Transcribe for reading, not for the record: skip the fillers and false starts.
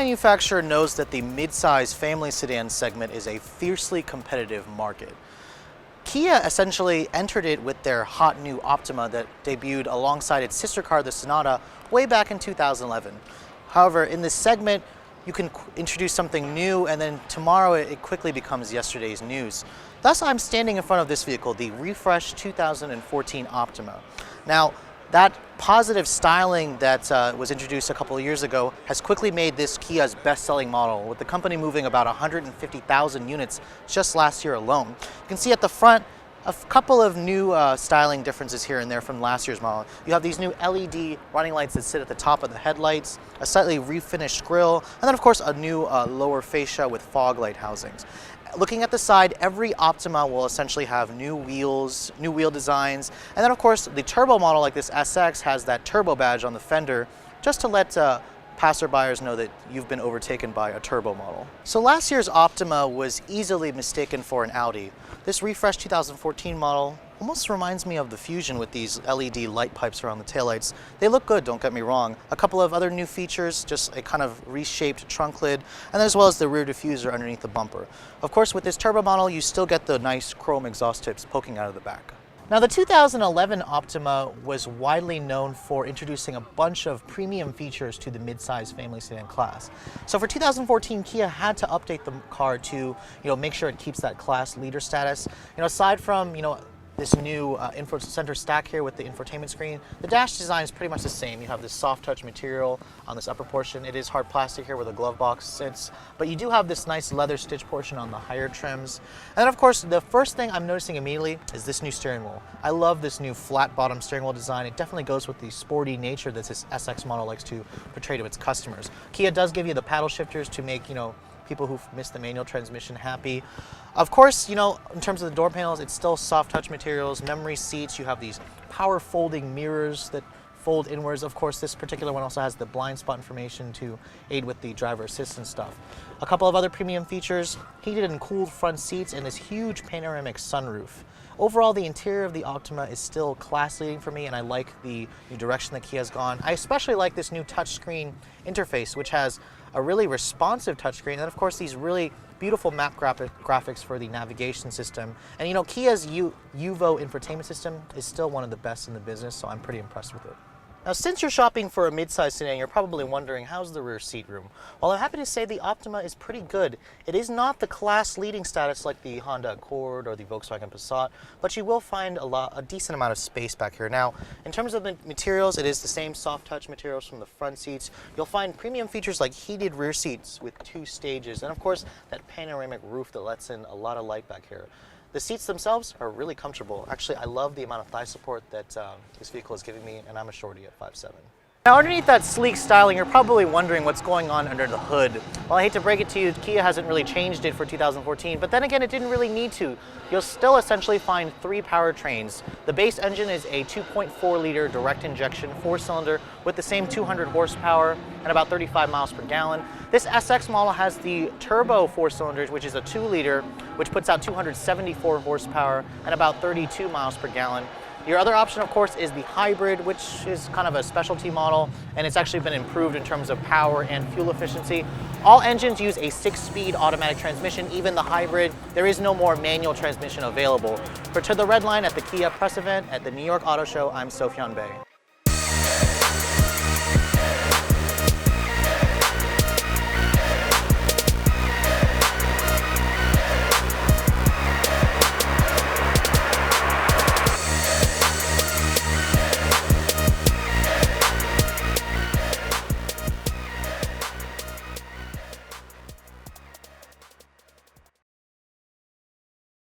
manufacturer knows that the mid-size family sedan segment is a fiercely competitive market. Kia essentially entered it with their hot new Optima that debuted alongside its sister car, the Sonata, way back in 2011. However, in this segment, you can introduce something new, and then tomorrow it quickly becomes yesterday's news. Thus, I'm standing in front of this vehicle, the refreshed 2014 Optima. Now, that positive styling that was introduced a couple of years ago has quickly made this Kia's best-selling model, with the company moving about 150,000 units just last year alone. You can see at the front a couple of new styling differences here and there from last year's model. You have these new LED running lights that sit at the top of the headlights, a slightly refinished grille, and then of course a new lower fascia with fog light housings. Looking at the side, every Optima will essentially have new wheels, new wheel designs, and then of course the turbo model like this SX has that turbo badge on the fender just to let passerbyers know that you've been overtaken by a turbo model. So last year's Optima was easily mistaken for an Audi. This refreshed 2014 model almost reminds me of the Fusion with these LED light pipes around the taillights. They look good, don't get me wrong. A couple of other new features, just a kind of reshaped trunk lid, and as well as the rear diffuser underneath the bumper. Of course, with this turbo model, you still get the nice chrome exhaust tips poking out of the back. Now, the 2011 Optima was widely known for introducing a bunch of premium features to the mid-size family sedan class. So for 2014, Kia had to update the car to, make sure it keeps that class leader status. Aside from, this new info center stack here with the infotainment screen, the dash design is pretty much the same. You have this soft touch material on this upper portion. It is hard plastic here where the glove box sits, but you do have this nice leather stitch portion on the higher trims. And then of course, the first thing I'm noticing immediately is this new steering wheel. I love this new flat bottom steering wheel design. It definitely goes with the sporty nature that this SX model likes to portray to its customers. Kia does give you the paddle shifters to make, people who've missed the manual transmission happy. Of course, in terms of the door panels, it's still soft touch materials, memory seats. You have these power folding mirrors that fold inwards. Of course, this particular one also has the blind spot information to aid with the driver assistance stuff. A couple of other premium features, heated and cooled front seats and this huge panoramic sunroof. Overall, the interior of the Optima is still class leading for me, and I like the new direction that Kia's gone. I especially like this new touchscreen interface, which has a really responsive touchscreen, and of course these really beautiful map graphics for the navigation system. And Kia's Uvo infotainment system is still one of the best in the business, so I'm pretty impressed with it. Now, since you're shopping for a mid-size sedan, you're probably wondering, how's the rear seat room? Well, I'm happy to say the Optima is pretty good. It is not the class-leading status like the Honda Accord or the Volkswagen Passat, but you will find a decent amount of space back here. Now, in terms of the materials, it is the same soft-touch materials from the front seats. You'll find premium features like heated rear seats with 2 stages, and of course, that panoramic roof that lets in a lot of light back here. The seats themselves are really comfortable. Actually, I love the amount of thigh support that this vehicle is giving me, and I'm a shorty at 5'7". Now, underneath that sleek styling, you're probably wondering what's going on under the hood. Well, I hate to break it to you, Kia hasn't really changed it for 2014, but then again, it didn't really need to. You'll still essentially find 3 powertrains. The base engine is a 2.4-liter direct injection 4-cylinder with the same 200 horsepower and about 35 miles per gallon. This SX model has the turbo 4-cylinders, which is a 2-liter, which puts out 274 horsepower and about 32 miles per gallon. Your other option, of course, is the hybrid, which is kind of a specialty model, and it's actually been improved in terms of power and fuel efficiency. All engines use a 6-speed automatic transmission, even the hybrid. There is no more manual transmission available. For To the Red Line at the Kia press event at the New York Auto Show, I'm Sofyan Bey.